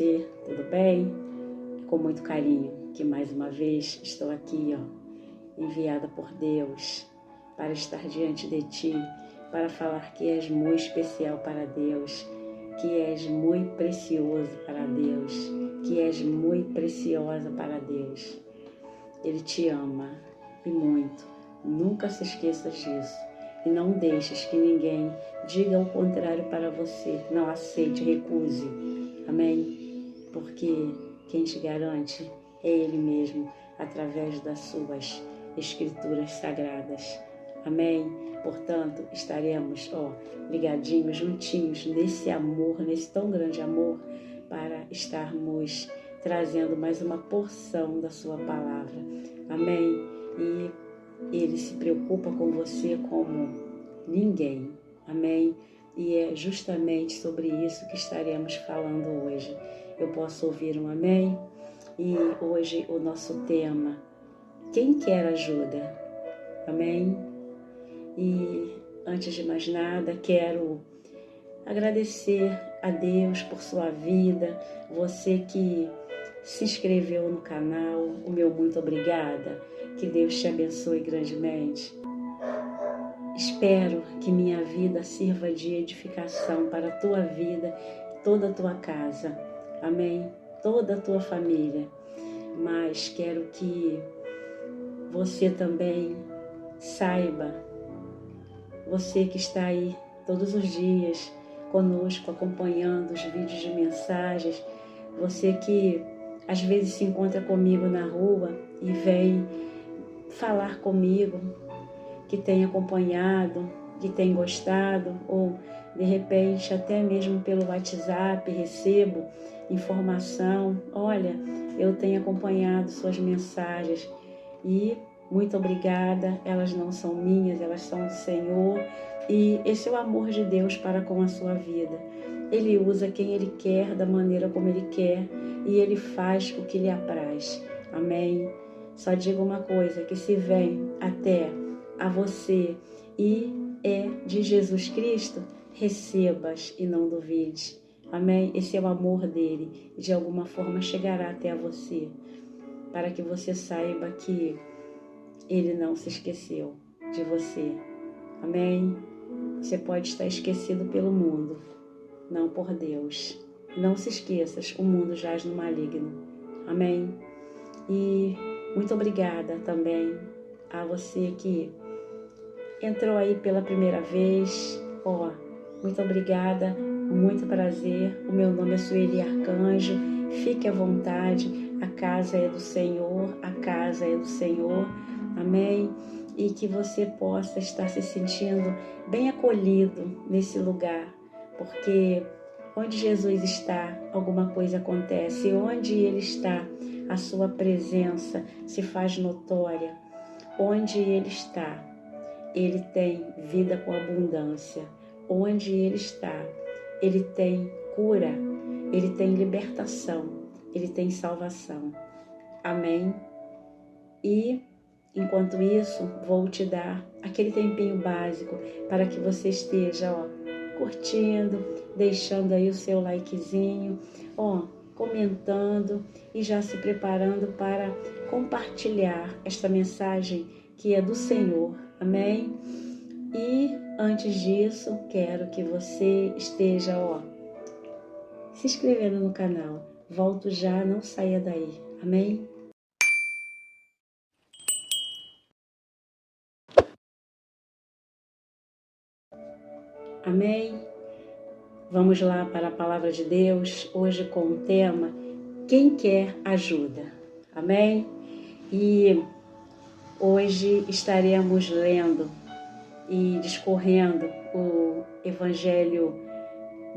você, tudo bem? Com muito carinho, que mais uma vez estou aqui, enviada por Deus para estar diante de ti, para falar que és muito especial para Deus, que és muito precioso para Deus, que és muito preciosa para Deus. Ele te ama e muito. Nunca se esqueça disso. E não deixes que ninguém diga o contrário para você. Não aceite, recuse. Amém? Porque quem te garante é Ele mesmo, através das suas escrituras sagradas. Amém? Portanto, estaremos ligadinhos, juntinhos, nesse amor, nesse tão grande amor, para estarmos trazendo mais uma porção da sua palavra. Amém? E Ele se preocupa com você como ninguém. Amém? E é justamente sobre isso que estaremos falando hoje. Eu posso ouvir um amém? E hoje o nosso tema, quem quer ajuda? Amém? E antes de mais nada, quero agradecer a Deus por sua vida, você que se inscreveu no canal, o meu muito obrigada, que Deus te abençoe grandemente. Espero que minha vida sirva de edificação para a tua vida, toda a tua casa, amém? Toda a tua família, mas quero que você também saiba, você que está aí todos os dias conosco, acompanhando os vídeos de mensagens, você que às vezes se encontra comigo na rua e vem falar comigo, que tem acompanhado, que tem gostado, ou de repente até mesmo pelo WhatsApp recebo informação, olha, eu tenho acompanhado suas mensagens e muito obrigada, elas não são minhas, elas são do Senhor, e esse é o amor de Deus para com a sua vida. Ele usa quem Ele quer, da maneira como Ele quer, e Ele faz o que lhe apraz. Amém? Só digo uma coisa, que se vem até a você e é de Jesus Cristo, recebas e não duvides. Amém? Esse é o amor dele, de alguma forma chegará até a você, para que você saiba que Ele não se esqueceu de você. Amém? Você pode estar esquecido pelo mundo, não por Deus. Não se esqueças, o mundo jaz no maligno. Amém? E muito obrigada também a você que entrou aí pela primeira vez. Muito obrigada, muito prazer. O meu nome é Sueli Arcanjo. Fique à vontade, a casa é do Senhor, a casa é do Senhor. Amém? E que você possa estar se sentindo bem acolhido nesse lugar, porque onde Jesus está, alguma coisa acontece. Onde Ele está, a sua presença se faz notória. Onde Ele está, Ele tem vida com abundância. Onde Ele está, Ele tem cura, Ele tem libertação, Ele tem salvação. Amém? E enquanto isso, vou te dar aquele tempinho básico para que você esteja, curtindo, deixando aí o seu likezinho, comentando e já se preparando para compartilhar esta mensagem que é do Senhor. Amém? E antes disso, quero que você esteja, se inscrevendo no canal. Volto já, não saia daí. Amém? Amém? Vamos lá para a palavra de Deus, hoje com o tema, quem quer ajuda. Amém? E hoje estaremos lendo e discorrendo o Evangelho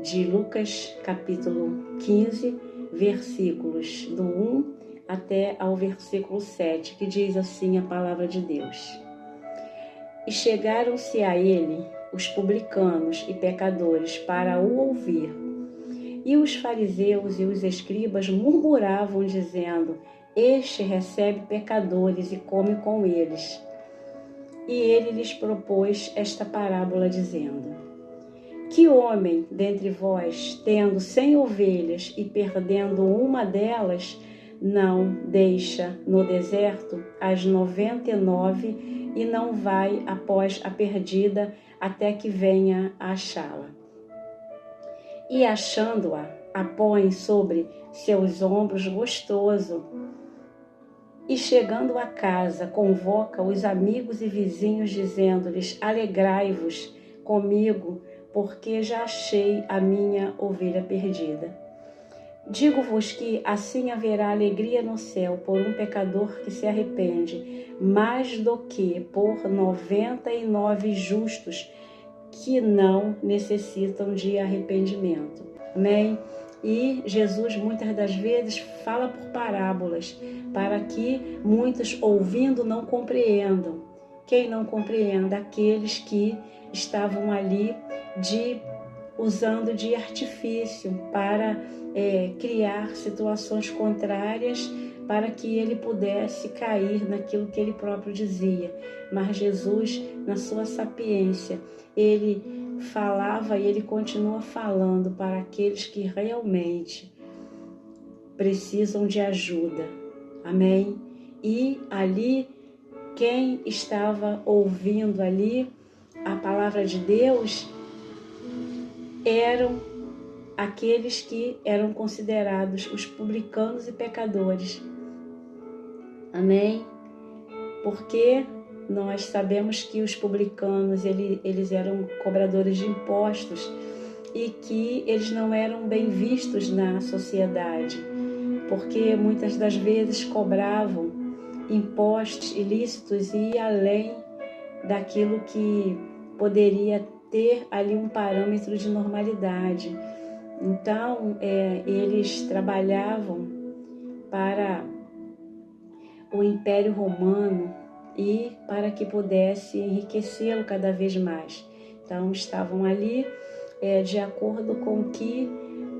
de Lucas, capítulo 15, versículos do 1 até ao versículo 7, que diz assim a palavra de Deus. E chegaram-se a ele os publicanos e pecadores para o ouvir. E os fariseus e os escribas murmuravam, dizendo, este recebe pecadores e come com eles. E ele lhes propôs esta parábola, dizendo, Que homem dentre vós, tendo 100 ovelhas e perdendo uma delas, não deixa no deserto as 99 e não vai após a perdida até que venha a achá-la? E achando-a, a põe sobre seus ombros gostoso, e chegando a casa, convoca os amigos e vizinhos, dizendo-lhes: alegrai-vos comigo, porque já achei a minha ovelha perdida. Digo-vos que assim haverá alegria no céu por um pecador que se arrepende, mais do que por 99 justos que não necessitam de arrependimento. Amém? E Jesus muitas das vezes fala por parábolas, para que muitos ouvindo não compreendam. Quem não compreenda? Aqueles que estavam ali usando de artifício para criar situações contrárias para que ele pudesse cair naquilo que ele próprio dizia. Mas Jesus, na sua sapiência, ele falava e ele continua falando para aqueles que realmente precisam de ajuda. Amém? E ali, quem estava ouvindo ali a palavra de Deus eram aqueles que eram considerados os publicanos e pecadores. Amém? Porque nós sabemos que os publicanos, eles eram cobradores de impostos e que eles não eram bem vistos na sociedade, porque muitas das vezes cobravam impostos ilícitos e ia além daquilo que poderia ter ali um parâmetro de normalidade. Então, eles trabalhavam para o Império Romano e para que pudesse enriquecê-lo cada vez mais. Então, estavam ali de acordo com o que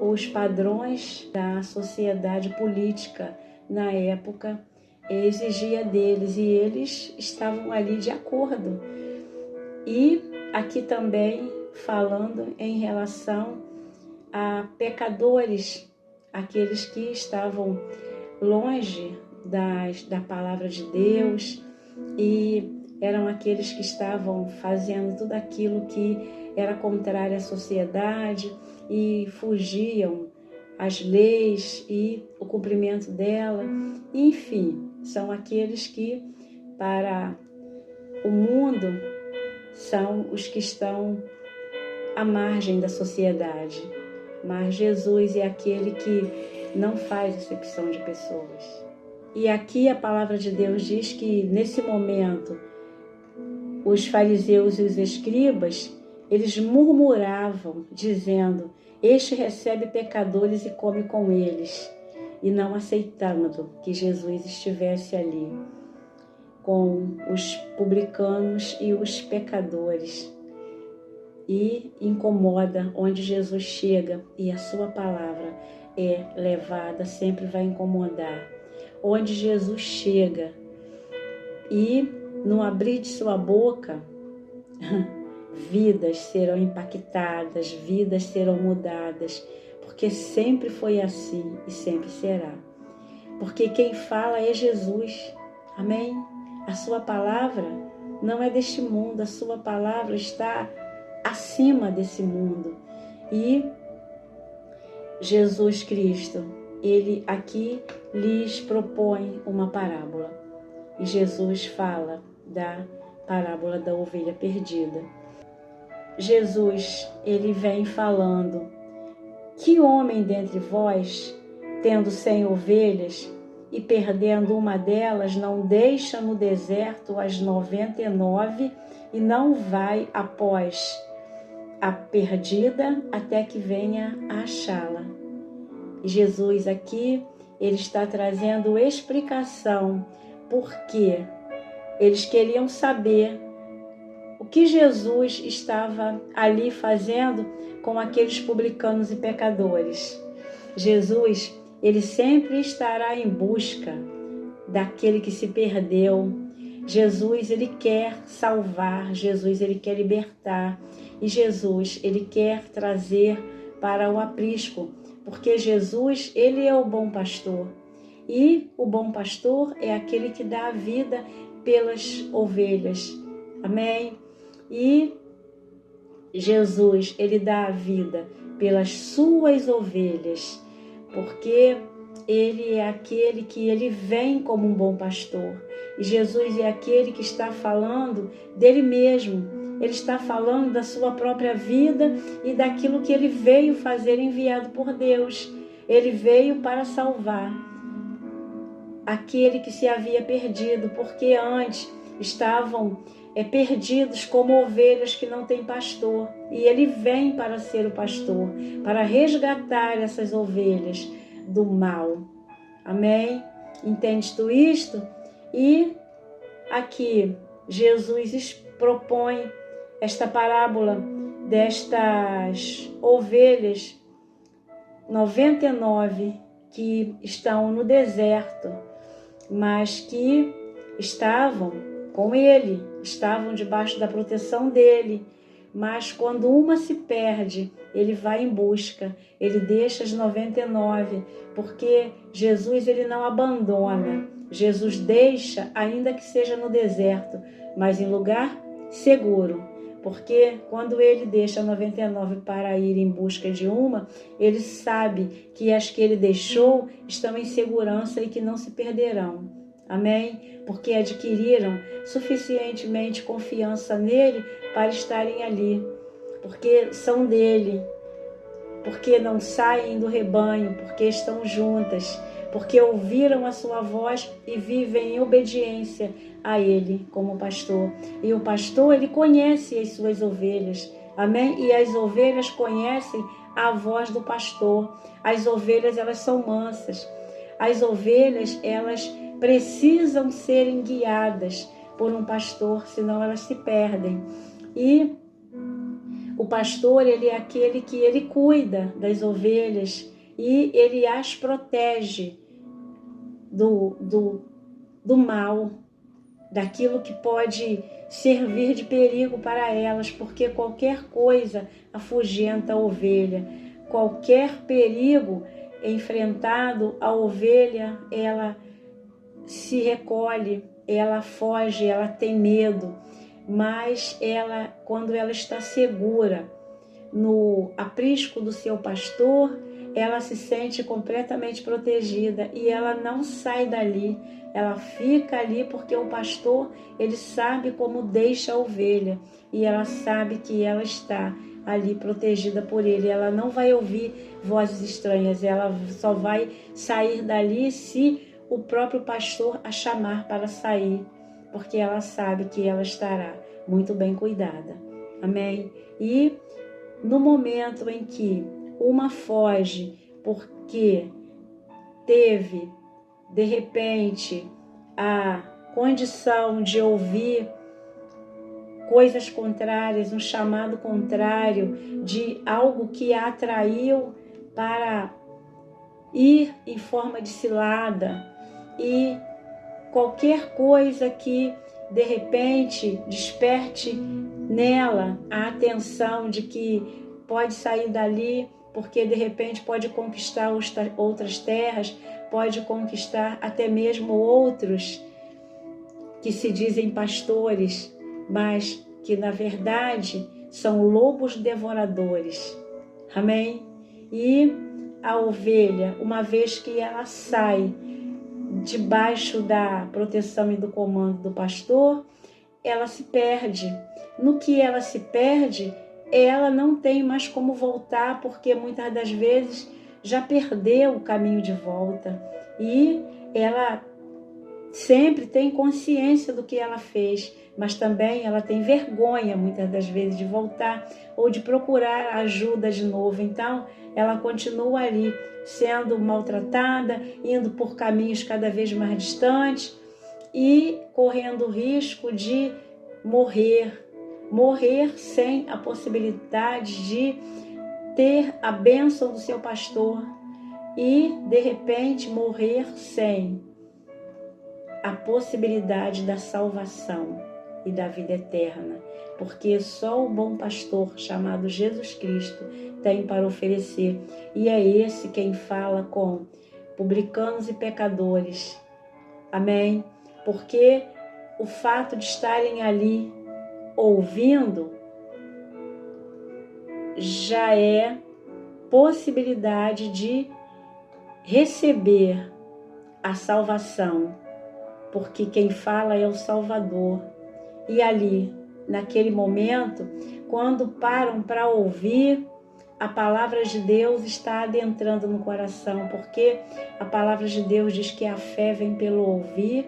os padrões da sociedade política na época exigia deles, e eles estavam ali de acordo. E aqui também falando em relação a pecadores, aqueles que estavam longe da palavra de Deus e eram aqueles que estavam fazendo tudo aquilo que era contrário à sociedade e fugiam às leis e o cumprimento dela. Enfim, são aqueles que para o mundo são os que estão à margem da sociedade. Mas Jesus é aquele que não faz acepção de pessoas. E aqui a palavra de Deus diz que nesse momento os fariseus e os escribas, eles murmuravam, dizendo: este recebe pecadores e come com eles, e não aceitando que Jesus estivesse ali com os publicanos e os pecadores. E incomoda onde Jesus chega e a sua palavra é levada, sempre vai incomodar. Onde Jesus chega e no abrir de sua boca, vidas serão impactadas, vidas serão mudadas, porque sempre foi assim e sempre será. Porque quem fala é Jesus. Amém? A sua palavra não é deste mundo, a sua palavra está acima desse mundo. E Jesus Cristo, ele aqui lhes propõe uma parábola. E Jesus fala da parábola da ovelha perdida. Jesus, ele vem falando: que homem dentre vós, tendo 100 ovelhas e perdendo uma delas, não deixa no deserto as 99 e não vai após a perdida até que venha a achá-la? E Jesus aqui, ele está trazendo explicação, porque eles queriam saber o que Jesus estava ali fazendo com aqueles publicanos e pecadores. Jesus, ele sempre estará em busca daquele que se perdeu, Jesus, ele quer salvar, Jesus, ele quer libertar, e Jesus, ele quer trazer para o aprisco, porque Jesus, ele é o bom pastor, e o bom pastor é aquele que dá a vida pelas ovelhas, amém? E Jesus, ele dá a vida pelas suas ovelhas, porque ele é aquele que ele vem como um bom pastor. E Jesus é aquele que está falando dele mesmo. Ele está falando da sua própria vida e daquilo que ele veio fazer enviado por Deus. Ele veio para salvar aquele que se havia perdido, porque antes estavam perdidos como ovelhas que não têm pastor. E ele vem para ser o pastor, para resgatar essas ovelhas do mal. Amém? Entendes tu isto? E aqui Jesus propõe esta parábola destas ovelhas 99 que estão no deserto, mas que estavam com ele, estavam debaixo da proteção dele. Mas quando uma se perde, ele vai em busca, ele deixa as 99, porque Jesus, ele não abandona. Jesus deixa, ainda que seja no deserto, mas em lugar seguro. Porque quando ele deixa 99 para ir em busca de uma, ele sabe que as que ele deixou estão em segurança e que não se perderão. Amém? Porque adquiriram suficientemente confiança nele para estarem ali. Porque são dele. Porque não saem do rebanho, porque estão juntas. Porque ouviram a sua voz e vivem em obediência a ele como pastor. E o pastor, ele conhece as suas ovelhas. Amém? E as ovelhas conhecem a voz do pastor. As ovelhas, elas são mansas. As ovelhas, elas precisam serem guiadas por um pastor, senão elas se perdem. E o pastor, ele é aquele que ele cuida das ovelhas e ele as protege do mal, daquilo que pode servir de perigo para elas, porque qualquer coisa afugenta a ovelha, qualquer perigo enfrentado, a ovelha, ela se recolhe, ela foge, ela tem medo, mas ela, quando ela está segura no aprisco do seu pastor, ela se sente completamente protegida e ela não sai dali, ela fica ali porque o pastor, ele sabe como deixa a ovelha e ela sabe que ela está ali protegida por ele, ela não vai ouvir vozes estranhas, ela só vai sair dali se o próprio pastor a chamar para sair, porque ela sabe que ela estará muito bem cuidada. Amém? E no momento em que uma foge porque teve, de repente, a condição de ouvir coisas contrárias, um chamado contrário de algo que a atraiu para ir em forma de cilada, e qualquer coisa que de repente desperte nela a atenção de que pode sair dali, porque de repente pode conquistar outras terras, pode conquistar até mesmo outros que se dizem pastores, mas que na verdade são lobos devoradores. Amém? E a ovelha, uma vez que ela sai debaixo da proteção e do comando do pastor, ela se perde. No que ela se perde, ela não tem mais como voltar, porque muitas das vezes já perdeu o caminho de volta. E ela sempre tem consciência do que ela fez, mas também ela tem vergonha muitas das vezes de voltar ou de procurar ajuda de novo. Então ela continua ali sendo maltratada, indo por caminhos cada vez mais distantes e correndo o risco de morrer sem a possibilidade de ter a bênção do seu pastor e de repente morrer sem a possibilidade da salvação e da vida eterna, porque só o bom pastor, chamado Jesus Cristo, tem para oferecer, e é esse quem fala com publicanos e pecadores. Amém? Porque o fato de estarem ali ouvindo já é possibilidade de receber a salvação, porque quem fala é o Salvador. E ali, naquele momento, quando param para ouvir, a palavra de Deus está adentrando no coração, porque a palavra de Deus diz que a fé vem pelo ouvir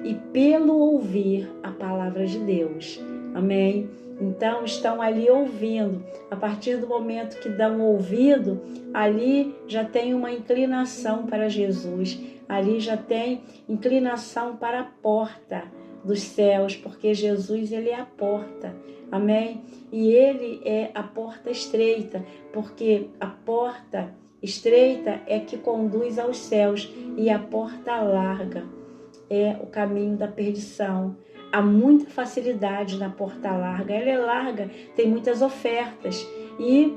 e pelo ouvir a palavra de Deus. Amém? Então, estão ali ouvindo. A partir do momento que dão ouvido, ali já tem uma inclinação para Jesus. Ali já tem inclinação para a porta dos céus, porque Jesus, ele é a porta. Amém? E ele é a porta estreita, porque a porta estreita é que conduz aos céus e a porta larga é o caminho da perdição. Há muita facilidade na porta larga. Ela é larga, tem muitas ofertas e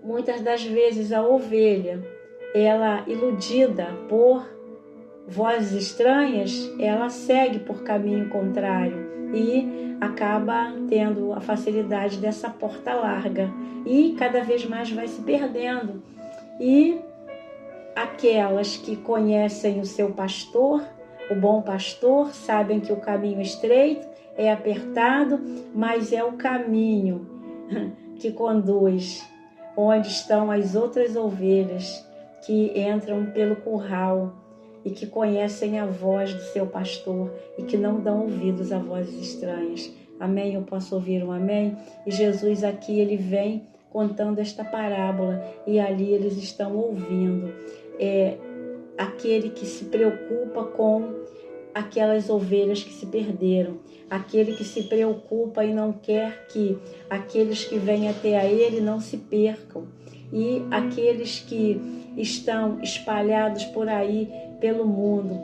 muitas das vezes a ovelha, ela iludida por vozes estranhas, ela segue por caminho contrário e acaba tendo a facilidade dessa porta larga e cada vez mais vai se perdendo. E aquelas que conhecem o seu pastor, o bom pastor, sabem que o caminho estreito é apertado, mas é o caminho que conduz onde estão as outras ovelhas que entram pelo curral e que conhecem a voz do seu pastor e que não dão ouvidos a vozes estranhas. Amém? Eu posso ouvir um amém? E Jesus aqui, ele vem contando esta parábola e ali eles estão ouvindo. Aquele que se preocupa com aquelas ovelhas que se perderam, aquele que se preocupa e não quer que aqueles que vêm até a ele não se percam, e aqueles que estão espalhados por aí pelo mundo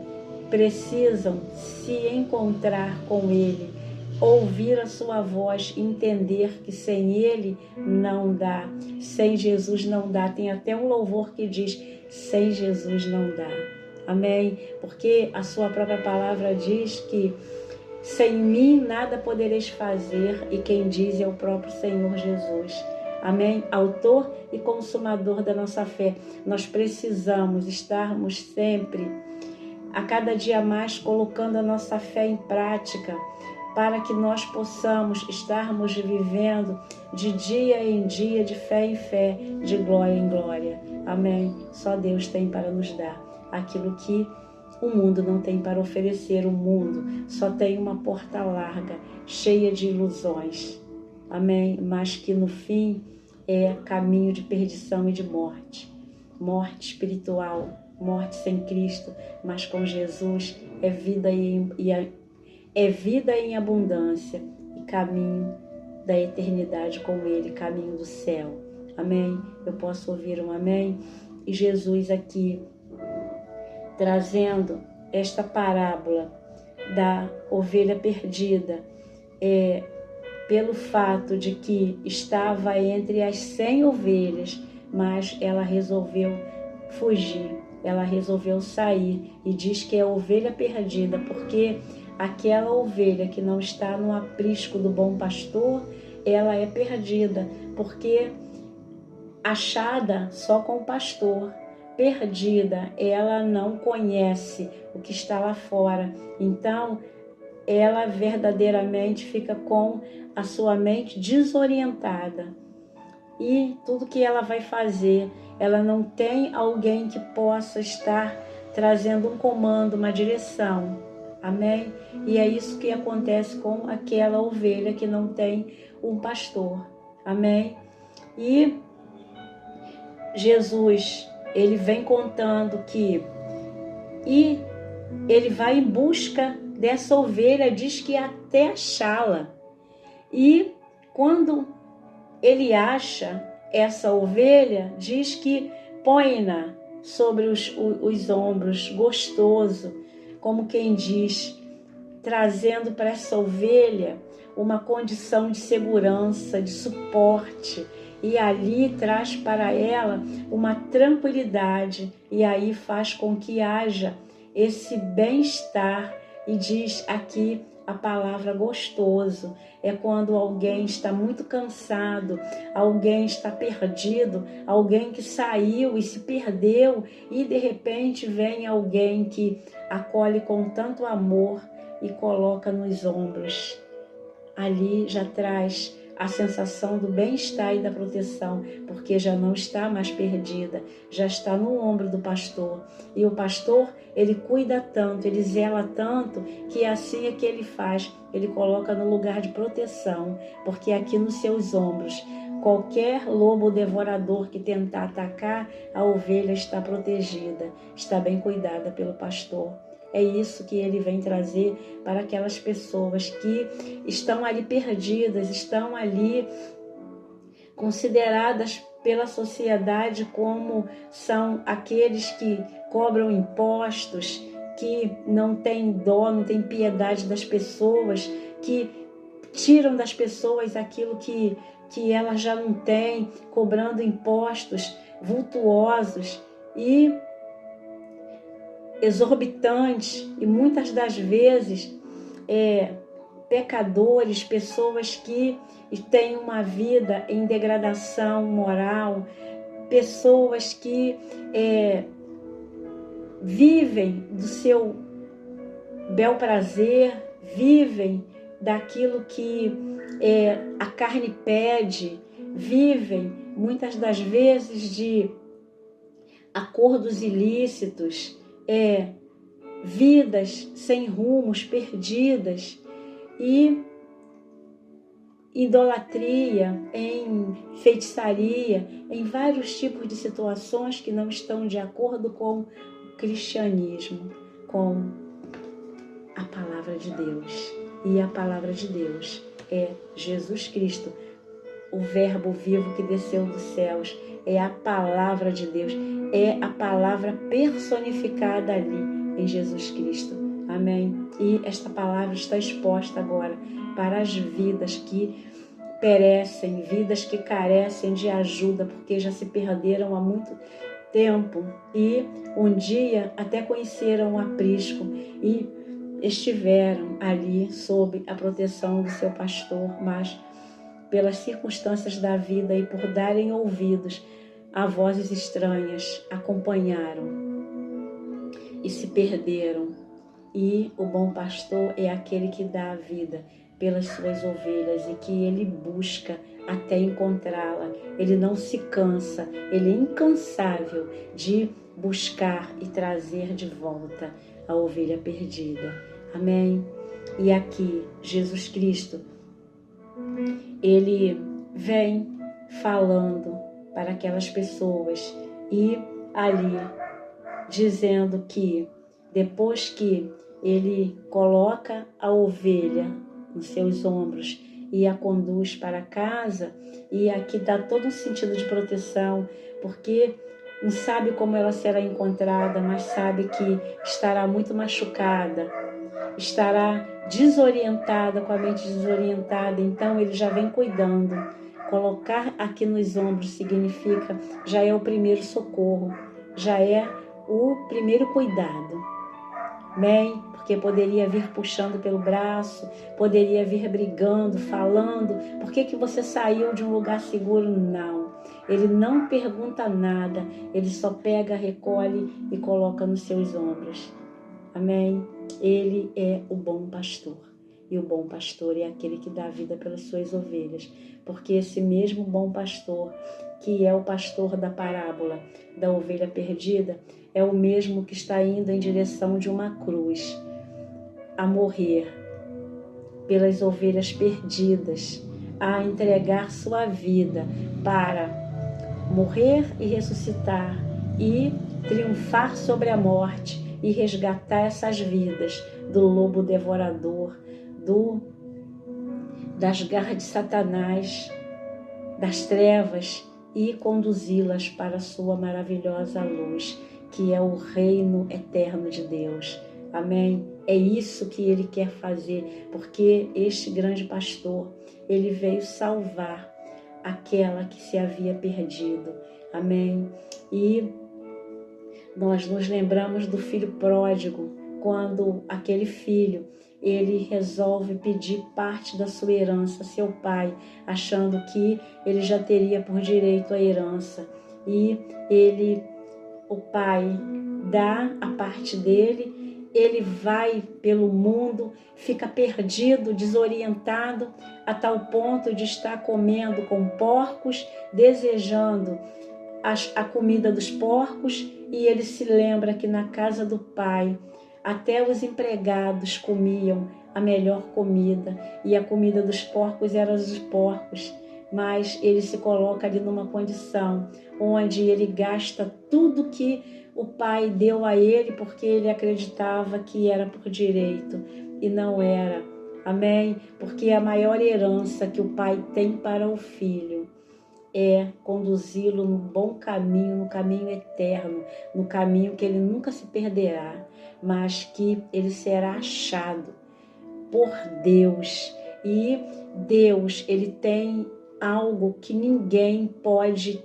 precisam se encontrar com ele, ouvir a sua voz, entender que sem ele não dá, sem Jesus não dá. Tem até um louvor que diz: sem Jesus não dá. Amém? Porque a sua própria palavra diz que sem mim nada podereis fazer, e quem diz é o próprio Senhor Jesus. Amém? Autor e consumador da nossa fé. Nós precisamos estarmos sempre, a cada dia mais, colocando a nossa fé em prática, para que nós possamos estarmos vivendo de dia em dia, de fé em fé, de glória em glória. Amém? Só Deus tem para nos dar aquilo que o mundo não tem para oferecer. O mundo só tem uma porta larga, cheia de ilusões. Amém? Mas que no fim é caminho de perdição e de morte. Morte espiritual, morte sem Cristo, mas com Jesus é vida em abundância e caminho da eternidade com Ele, caminho do céu. Amém? Eu posso ouvir um amém? E Jesus aqui, trazendo esta parábola da ovelha perdida, pelo fato de que estava entre as 100 ovelhas, mas ela resolveu fugir, ela resolveu sair, e diz que é a ovelha perdida, porque aquela ovelha que não está no aprisco do bom pastor, ela é perdida, porque achada só com o pastor, perdida, ela não conhece o que está lá fora. Então, ela verdadeiramente fica com a sua mente desorientada. E tudo que ela vai fazer, ela não tem alguém que possa estar trazendo um comando, uma direção. Amém? E é isso que acontece com aquela ovelha que não tem um pastor. Amém? E Jesus, ele vem contando que ele vai em busca dessa ovelha, diz que até achá-la. E quando ele acha essa ovelha, diz que põe-na sobre os ombros, gostoso, como quem diz, trazendo para essa ovelha uma condição de segurança, de suporte, e ali traz para ela uma tranquilidade, e aí faz com que haja esse bem-estar. E diz aqui a palavra gostoso, é quando alguém está muito cansado, alguém está perdido, alguém que saiu e se perdeu, e de repente vem alguém que acolhe com tanto amor e coloca nos ombros. Ali já traz a sensação do bem-estar e da proteção, porque já não está mais perdida, já está no ombro do pastor. E o pastor, ele cuida tanto, ele zela tanto, que assim é que ele faz, ele coloca no lugar de proteção, porque aqui nos seus ombros, qualquer lobo devorador que tentar atacar, a ovelha está protegida, está bem cuidada pelo pastor. É isso que ele vem trazer para aquelas pessoas que estão ali perdidas, estão ali consideradas pela sociedade como são aqueles que cobram impostos, que não têm dó, não têm piedade das pessoas, que tiram das pessoas aquilo que elas já não têm, cobrando impostos vultuosos e exorbitantes, e muitas das vezes pecadores, pessoas que têm uma vida em degradação moral, pessoas que vivem do seu bel prazer, vivem daquilo que a carne pede, vivem muitas das vezes de acordos ilícitos, vidas sem rumos, perdidas, e idolatria, em feitiçaria, em vários tipos de situações que não estão de acordo com o cristianismo, com a palavra de Deus. E a palavra de Deus é Jesus Cristo, o Verbo vivo que desceu dos céus, é a palavra de Deus, é a palavra personificada ali em Jesus Cristo. Amém? E esta palavra está exposta agora para as vidas que perecem, vidas que carecem de ajuda, porque já se perderam há muito tempo e um dia até conheceram o aprisco e estiveram ali sob a proteção do seu pastor, mas pelas circunstâncias da vida e por darem ouvidos a vozes estranhas, acompanharam e se perderam. E o bom pastor é aquele que dá a vida pelas suas ovelhas e que ele busca até encontrá-la. Ele não se cansa, ele é incansável de buscar e trazer de volta a ovelha perdida. Amém? E aqui, Jesus Cristo, ele vem falando para aquelas pessoas e ali dizendo que depois que ele coloca a ovelha nos seus ombros e a conduz para casa, e aqui dá todo um sentido de proteção, porque não sabe como ela será encontrada, mas sabe que estará muito machucada, estará desorientada, com a mente desorientada, então ele já vem cuidando. Colocar aqui nos ombros significa, já é o primeiro socorro, já é o primeiro cuidado. Amém? Porque poderia vir puxando pelo braço, poderia vir brigando, falando, por que você saiu de um lugar seguro? Não, ele não pergunta nada, ele só pega, recolhe e coloca nos seus ombros. Amém? Ele é o bom pastor. E o bom pastor é aquele que dá a vida pelas suas ovelhas. Porque esse mesmo bom pastor, que é o pastor da parábola da ovelha perdida, é o mesmo que está indo em direção de uma cruz, a morrer pelas ovelhas perdidas, a entregar sua vida para morrer e ressuscitar e triunfar sobre a morte e resgatar essas vidas do lobo devorador, das garras de Satanás, das trevas, e conduzi-las para a sua maravilhosa luz, que é o reino eterno de Deus. Amém? É isso que Ele quer fazer, porque este grande pastor, Ele veio salvar aquela que se havia perdido. Amém? E nós nos lembramos do filho pródigo, quando aquele filho, ele resolve pedir parte da sua herança a seu pai, achando que ele já teria por direito a herança. E o pai dá a parte dele, ele vai pelo mundo, fica perdido, desorientado, a tal ponto de estar comendo com porcos, desejando a comida dos porcos, e ele se lembra que na casa do pai até os empregados comiam a melhor comida, e a comida dos porcos era dos porcos, mas ele se coloca ali numa condição onde ele gasta tudo que o pai deu a ele, porque ele acreditava que era por direito, e não era. Amém? Porque a maior herança que o pai tem para o filho é conduzi-lo no bom caminho, no caminho eterno, no caminho que ele nunca se perderá, mas que ele será achado por Deus. E Deus, ele tem algo que ninguém pode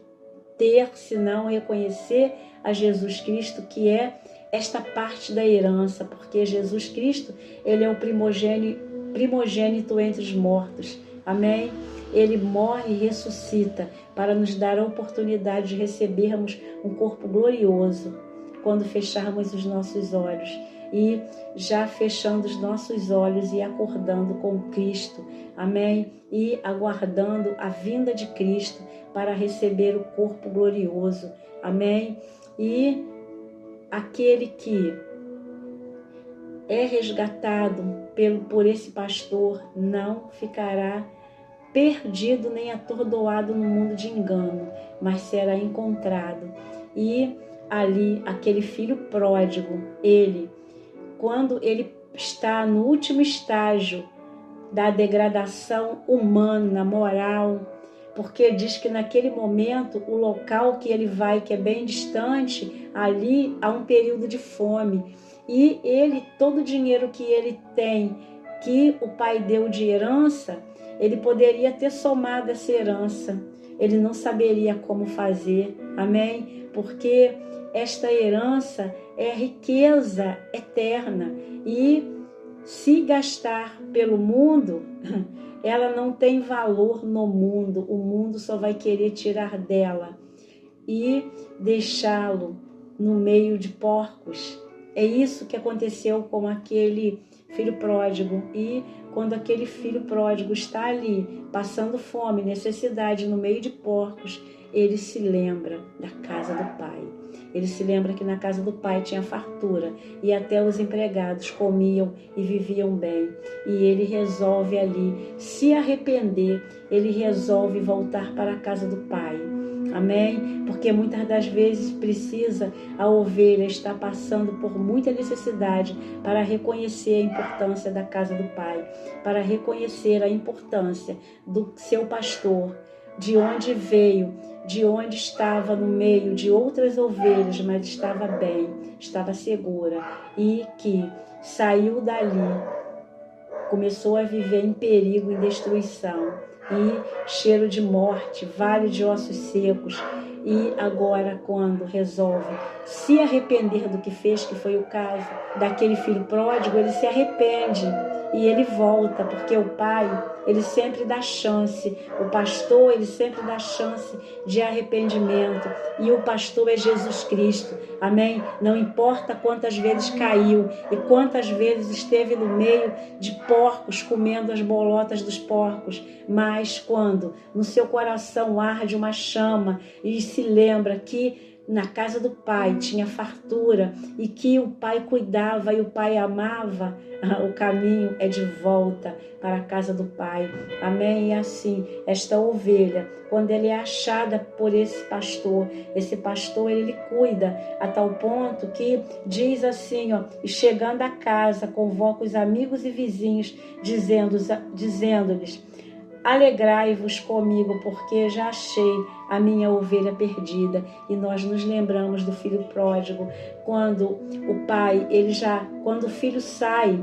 ter senão reconhecer a Jesus Cristo, que é esta parte da herança, porque Jesus Cristo, ele é o primogênito entre os mortos. Amém? Ele morre e ressuscita para nos dar a oportunidade de recebermos um corpo glorioso quando fecharmos os nossos olhos. E já fechando os nossos olhos e acordando com Cristo, amém? E aguardando a vinda de Cristo para receber o corpo glorioso, amém? E aquele que é resgatado por esse pastor não ficará perdido nem atordoado no mundo de engano, mas será encontrado. E ali, aquele filho pródigo, quando ele está no último estágio da degradação humana, moral, porque diz que naquele momento, o local que ele vai, que é bem distante, ali há um período de fome. E todo o dinheiro que ele tem, que o pai deu de herança, ele poderia ter somado essa herança. Ele não saberia como fazer, amém? Porque esta herança é riqueza eterna. E se gastar pelo mundo, ela não tem valor no mundo. O mundo só vai querer tirar dela e deixá-lo no meio de porcos. É isso que aconteceu com aquele filho pródigo. E quando aquele filho pródigo está ali, passando fome, necessidade, no meio de porcos, ele se lembra da casa do pai. Ele se lembra que na casa do pai tinha fartura e até os empregados comiam e viviam bem. E ele resolve ali se arrepender, ele resolve voltar para a casa do pai. Amém? Porque muitas das vezes a ovelha está passando por muita necessidade para reconhecer a importância da casa do pai, para reconhecer a importância do seu pastor, de onde veio, de onde estava no meio de outras ovelhas, mas estava bem, estava segura, e que saiu dali, começou a viver em perigo, em destruição, e cheiro de morte, vale de ossos secos. E agora, quando resolve se arrepender do que fez, que foi o caso daquele filho pródigo, ele se arrepende e ele volta, porque o pai, ele sempre dá chance, o pastor, ele sempre dá chance de arrependimento, e o pastor é Jesus Cristo, amém? Não importa quantas vezes caiu e quantas vezes esteve no meio de porcos, comendo as bolotas dos porcos, mas quando no seu coração arde uma chama e se lembra que na casa do pai tinha fartura e que o pai cuidava e o pai amava, o caminho é de volta para a casa do pai. Amém? E assim, esta ovelha, quando ela é achada por esse pastor ele cuida a tal ponto que diz assim, e chegando a casa, convoca os amigos e vizinhos, dizendo-lhes: alegrai-vos comigo, porque já achei a minha ovelha perdida. E nós nos lembramos do filho pródigo, quando o pai, quando o filho sai,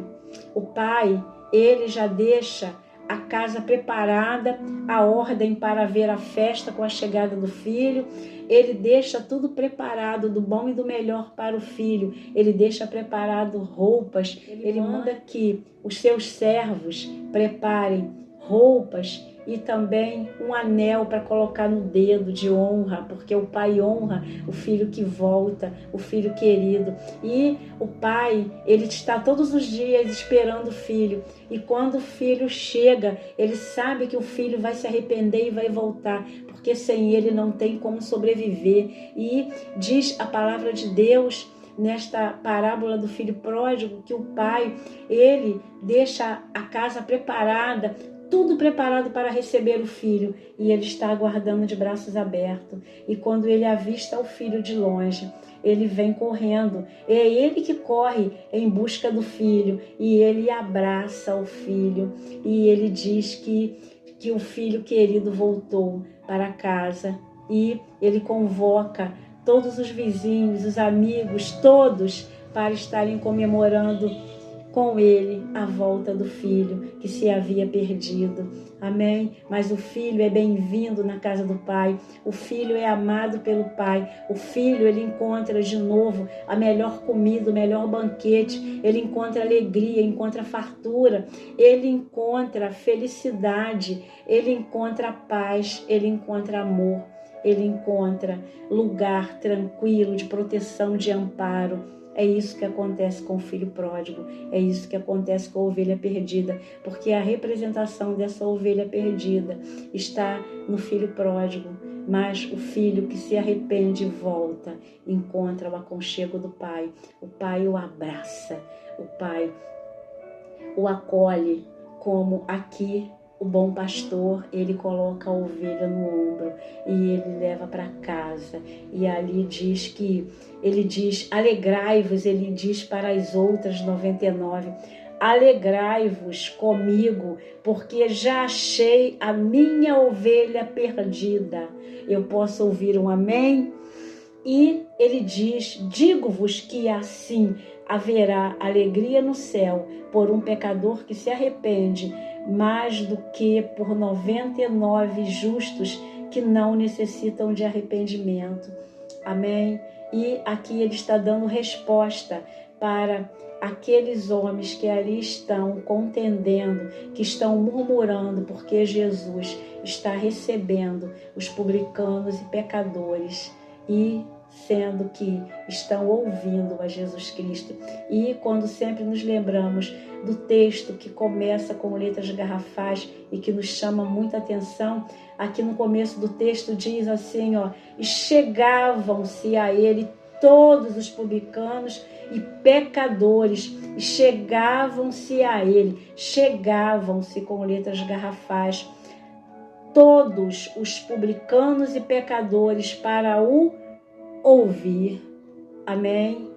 o pai, ele já deixa a casa preparada, a ordem para ver a festa com a chegada do filho. Ele deixa tudo preparado, do bom e do melhor para o filho. Ele deixa preparado roupas. Ele manda que os seus servos preparem roupas e também um anel para colocar no dedo de honra, porque o pai honra o filho que volta, o filho querido. E o pai, ele está todos os dias esperando o filho. E quando o filho chega, ele sabe que o filho vai se arrepender e vai voltar, porque sem ele não tem como sobreviver. E diz a palavra de Deus nesta parábola do filho pródigo que o pai, ele deixa a casa preparada, tudo preparado para receber o filho, e ele está aguardando de braços abertos. E quando ele avista o filho de longe, ele vem correndo. É ele que corre em busca do filho, e ele abraça o filho, e ele diz que o filho querido voltou para casa, e ele convoca todos os vizinhos, os amigos, todos, para estarem comemorando com ele a volta do filho que se havia perdido. Amém? Mas o filho é bem-vindo na casa do pai. O filho é amado pelo pai. O filho, ele encontra de novo a melhor comida, o melhor banquete. Ele encontra alegria, encontra fartura. Ele encontra felicidade. Ele encontra paz. Ele encontra amor. Ele encontra lugar tranquilo de proteção, de amparo. É isso que acontece com o filho pródigo, é isso que acontece com a ovelha perdida, porque a representação dessa ovelha perdida está no filho pródigo, mas o filho que se arrepende e volta, encontra o aconchego do pai. O pai o abraça, o pai o acolhe, como aqui o bom pastor, ele coloca a ovelha no ombro e ele leva para casa. E ali diz que, ele diz, alegrai-vos, ele diz para as outras 99, alegrai-vos comigo, porque já achei a minha ovelha perdida. Eu posso ouvir um amém? E ele diz, digo-vos que assim haverá alegria no céu por um pecador que se arrepende, mais do que por 99 justos que não necessitam de arrependimento. Amém? E aqui ele está dando resposta para aqueles homens que ali estão contendendo, que estão murmurando, porque Jesus está recebendo os publicanos e pecadores, e sendo que estão ouvindo a Jesus Cristo. E quando sempre nos lembramos do texto que começa com letras garrafais e que nos chama muita atenção, aqui no começo do texto diz assim, e chegavam-se a ele todos os publicanos e pecadores, e chegavam-se a ele, chegavam-se com letras garrafais, todos os publicanos e pecadores para o ouvir. Amém?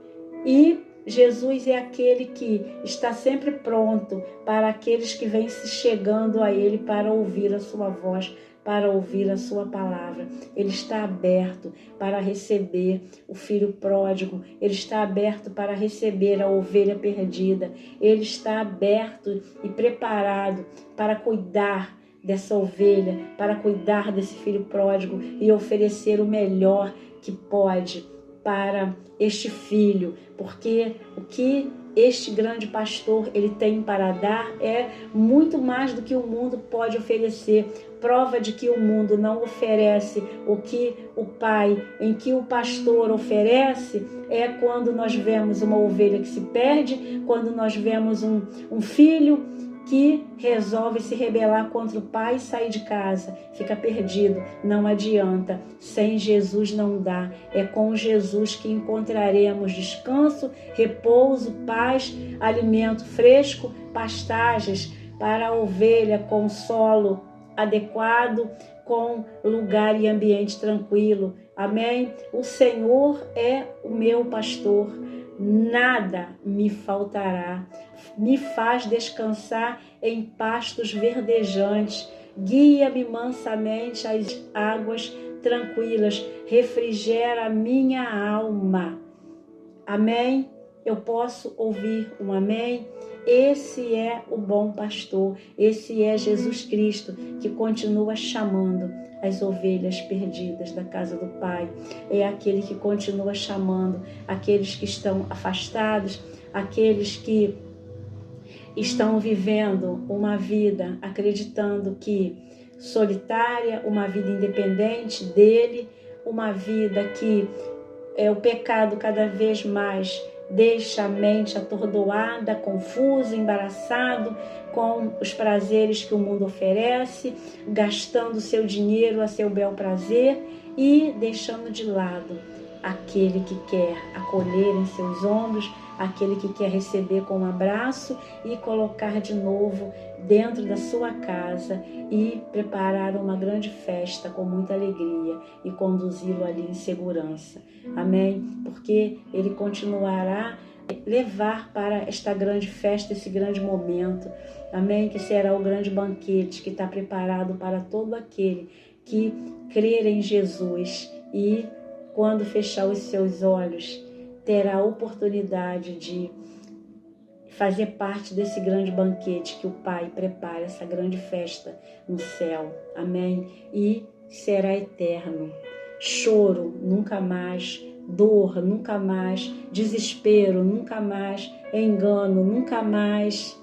E Jesus é aquele que está sempre pronto para aqueles que vêm se chegando a ele para ouvir a sua voz, para ouvir a sua palavra. Ele está aberto para receber o filho pródigo, ele está aberto para receber a ovelha perdida, ele está aberto e preparado para cuidar dessa ovelha, para cuidar desse filho pródigo e oferecer o melhor que pode para este filho, porque o que este grande pastor ele tem para dar é muito mais do que o mundo pode oferecer. Prova de que o mundo não oferece o que o pai, em que o pastor oferece, é quando nós vemos uma ovelha que se perde, quando nós vemos um filho que resolve se rebelar contra o pai e sair de casa, fica perdido, não adianta, sem Jesus não dá, é com Jesus que encontraremos descanso, repouso, paz, alimento fresco, pastagens para a ovelha com solo adequado, com lugar e ambiente tranquilo, amém? O Senhor é o meu pastor, nada me faltará, me faz descansar em pastos verdejantes, Guia-me mansamente às águas tranquilas, refrigera a minha alma. Amém? Eu posso ouvir um amém? Esse é o bom pastor, esse é Jesus Cristo que continua chamando as ovelhas perdidas da casa do Pai. É aquele que continua chamando aqueles que estão afastados, aqueles que estão vivendo uma vida acreditando que solitária, uma vida independente dele, uma vida que o pecado cada vez mais deixa a mente atordoada, confuso, embaraçado com os prazeres que o mundo oferece, gastando seu dinheiro a seu bel prazer e deixando de lado aquele que quer acolher em seus ombros, aquele que quer receber com um abraço e colocar de novo dentro da sua casa e preparar uma grande festa com muita alegria e conduzi-lo ali em segurança. Amém? Porque ele continuará a levar para esta grande festa, esse grande momento. Amém? Que será o grande banquete que está preparado para todo aquele que crer em Jesus e, quando fechar os seus olhos, terá a oportunidade de fazer parte desse grande banquete que o Pai prepara, essa grande festa no céu. Amém? E será eterno. Choro, nunca mais. Dor, nunca mais. Desespero, nunca mais. Engano, nunca mais.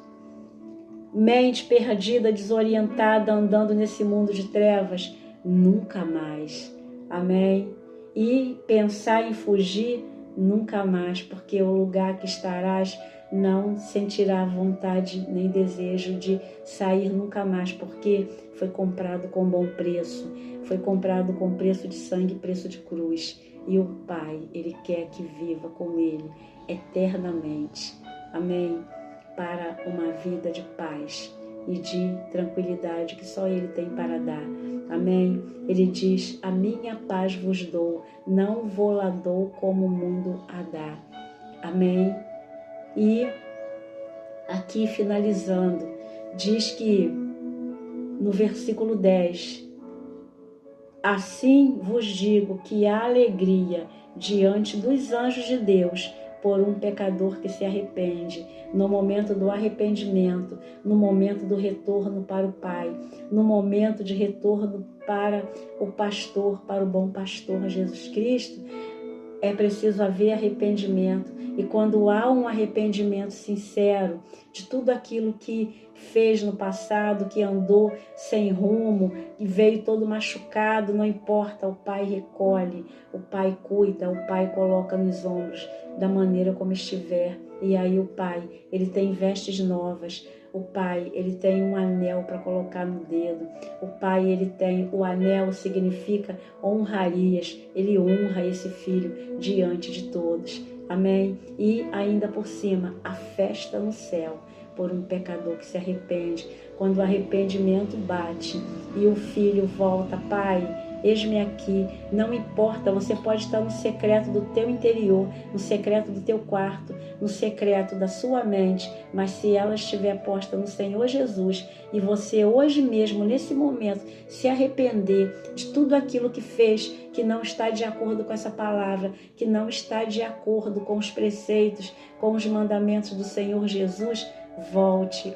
Mente perdida, desorientada, andando nesse mundo de trevas, nunca mais. Amém? E pensar em fugir, nunca mais, porque o lugar que estarás não sentirá vontade nem desejo de sair nunca mais, porque foi comprado com bom preço, foi comprado com preço de sangue, preço de cruz. E o Pai, Ele quer que viva com Ele eternamente. Amém? Para uma vida de paz e de tranquilidade que só Ele tem para dar. Amém? Ele diz, a minha paz vos dou, não vou lá dou como o mundo a dá. Amém? E aqui finalizando, diz que no versículo 10, assim vos digo que há alegria diante dos anjos de Deus por um pecador que se arrepende, no momento do arrependimento, no momento do retorno para o Pai, no momento de retorno para o pastor, para o bom pastor Jesus Cristo. É preciso haver arrependimento, e quando há um arrependimento sincero de tudo aquilo que fez no passado, que andou sem rumo e veio todo machucado, não importa, o Pai recolhe, o Pai cuida, o Pai coloca nos ombros da maneira como estiver. E aí o Pai, Ele tem vestes novas. O Pai, Ele tem um anel para colocar no dedo. O Pai, Ele tem, o anel significa honrarias. Ele honra esse filho diante de todos. Amém? E ainda por cima, a festa no céu por um pecador que se arrepende. Quando o arrependimento bate e o filho volta, Pai, eis-me aqui. Não importa, você pode estar no secreto do teu interior, no secreto do teu quarto, no secreto da sua mente, mas se ela estiver posta no Senhor Jesus e você hoje mesmo, nesse momento, se arrepender de tudo aquilo que fez, que não está de acordo com essa palavra, que não está de acordo com os preceitos, com os mandamentos do Senhor Jesus, volte,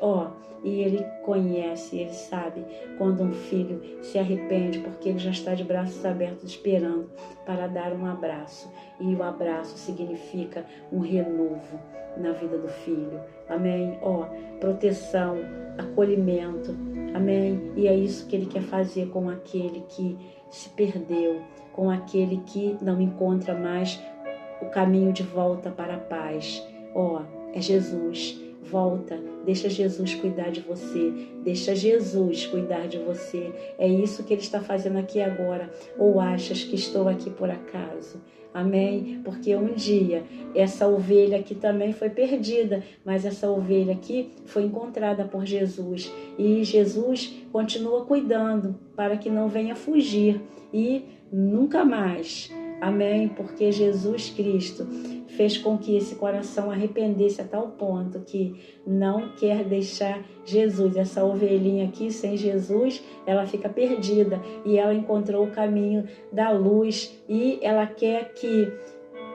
e Ele conhece, Ele sabe quando um filho se arrepende, porque Ele já está de braços abertos esperando para dar um abraço. E o abraço significa um renovo na vida do filho. Amém? Proteção, acolhimento. Amém? E é isso que Ele quer fazer com aquele que se perdeu, com aquele que não encontra mais o caminho de volta para a paz. É Jesus. Volta, deixa Jesus cuidar de você, deixa Jesus cuidar de você. É isso que Ele está fazendo aqui agora. Ou achas que estou aqui por acaso? Amém? Porque um dia essa ovelha aqui também foi perdida, mas essa ovelha aqui foi encontrada por Jesus. E Jesus continua cuidando para que não venha fugir e nunca mais Amém? Porque Jesus Cristo fez com que esse coração arrependesse a tal ponto que não quer deixar Jesus. Essa ovelhinha aqui, sem Jesus, ela fica perdida e ela encontrou o caminho da luz e ela quer que,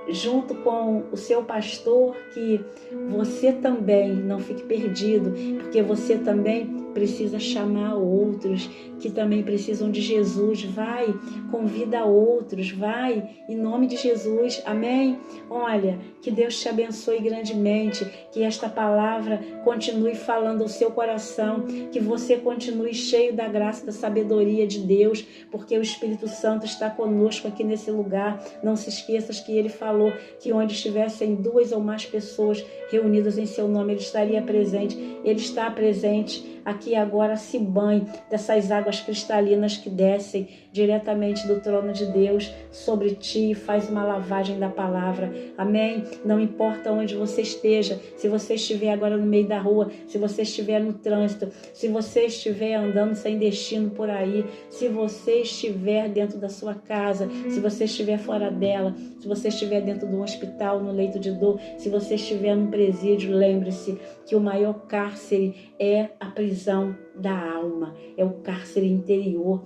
junto com o seu pastor, que você também não fique perdido, porque você também precisa chamar outros que também precisam de Jesus. Vai, convida outros, vai, em nome de Jesus, amém? Olha, que Deus te abençoe grandemente, que esta palavra continue falando ao seu coração, que você continue cheio da graça, da sabedoria de Deus, porque o Espírito Santo está conosco aqui nesse lugar. Não se esqueças que Ele falou que onde estivessem 2 ou mais pessoas reunidas em seu nome, Ele estaria presente. Ele está presente aqui agora. Se banhe dessas águas cristalinas que descem diretamente do trono de Deus sobre ti, faz uma lavagem da palavra, amém? Não importa onde você esteja, se você estiver agora no meio da rua, se você estiver no trânsito, se você estiver andando sem destino por aí, se você estiver dentro da sua casa, se você estiver fora dela, se você estiver dentro do hospital, no leito de dor, se você estiver num presídio, lembre-se que o maior cárcere é a prisão da alma, é o cárcere interior.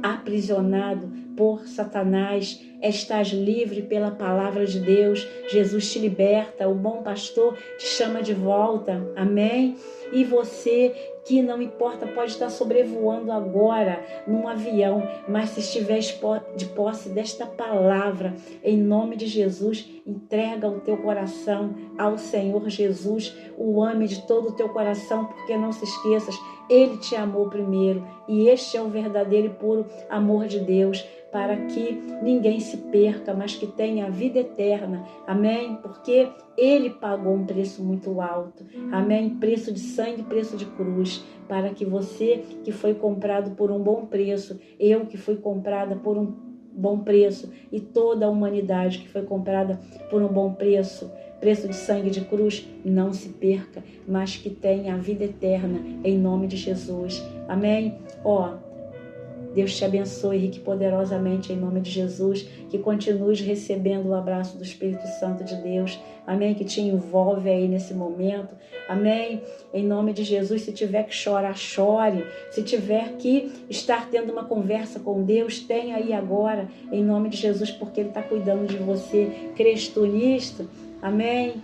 Aprisionado por Satanás, estás livre pela palavra de Deus. Jesus te liberta, o bom pastor te chama de volta, amém? E você, que não importa, pode estar sobrevoando agora num avião, mas se estiver de posse desta palavra, em nome de Jesus, entrega o teu coração ao Senhor Jesus, o ame de todo o teu coração, porque não se esqueças, Ele te amou primeiro, e este é o verdadeiro e puro amor de Deus, para que ninguém se perca, mas que tenha a vida eterna, amém? Porque Ele pagou um preço muito alto, amém? Preço de sangue, preço de cruz, para que você que foi comprado por um bom preço, eu que fui comprada por um bom preço, e toda a humanidade que foi comprada por um bom preço, preço de sangue de cruz, não se perca, mas que tenha a vida eterna, em nome de Jesus, amém? Deus te abençoe rique e poderosamente em nome de Jesus, que continues recebendo o abraço do Espírito Santo de Deus, amém? Que te envolve aí nesse momento, amém? Em nome de Jesus, se tiver que chorar, chore, se tiver que estar tendo uma conversa com Deus, tenha aí agora, em nome de Jesus, porque Ele está cuidando de você. Crês tu nisto? Amém?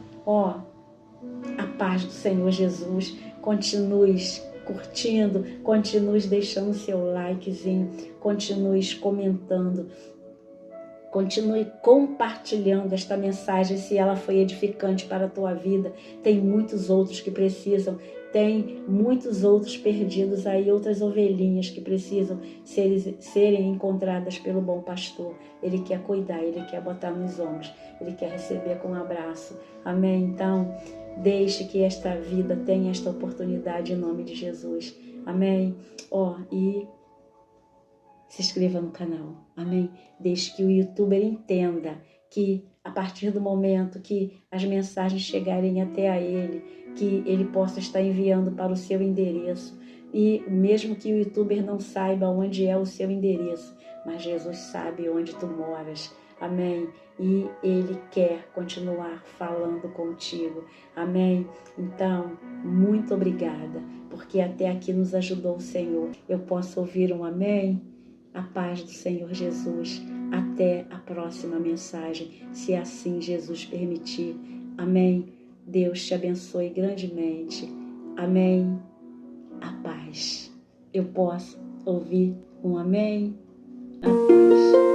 A paz do Senhor Jesus, continues curtindo, continue deixando seu likezinho, continue comentando, continue compartilhando esta mensagem se ela foi edificante para a tua vida. Tem muitos outros que precisam, tem muitos outros perdidos aí, outras ovelhinhas que precisam serem encontradas pelo bom pastor. Ele quer cuidar, Ele quer botar nos ombros, Ele quer receber com um abraço, amém? Então, deixe que esta vida tenha esta oportunidade em nome de Jesus. Amém? E se inscreva no canal. Amém? Deixe que o YouTuber entenda que a partir do momento que as mensagens chegarem até a ele, que ele possa estar enviando para o seu endereço. E mesmo que o YouTuber não saiba onde é o seu endereço, mas Jesus sabe onde tu moras. Amém? E Ele quer continuar falando contigo. Amém? Então, muito obrigada, porque até aqui nos ajudou o Senhor. Eu posso ouvir um amém? A paz do Senhor Jesus. Até a próxima mensagem, se assim Jesus permitir. Amém? Deus te abençoe grandemente. Amém? A paz. Eu posso ouvir um amém? A paz.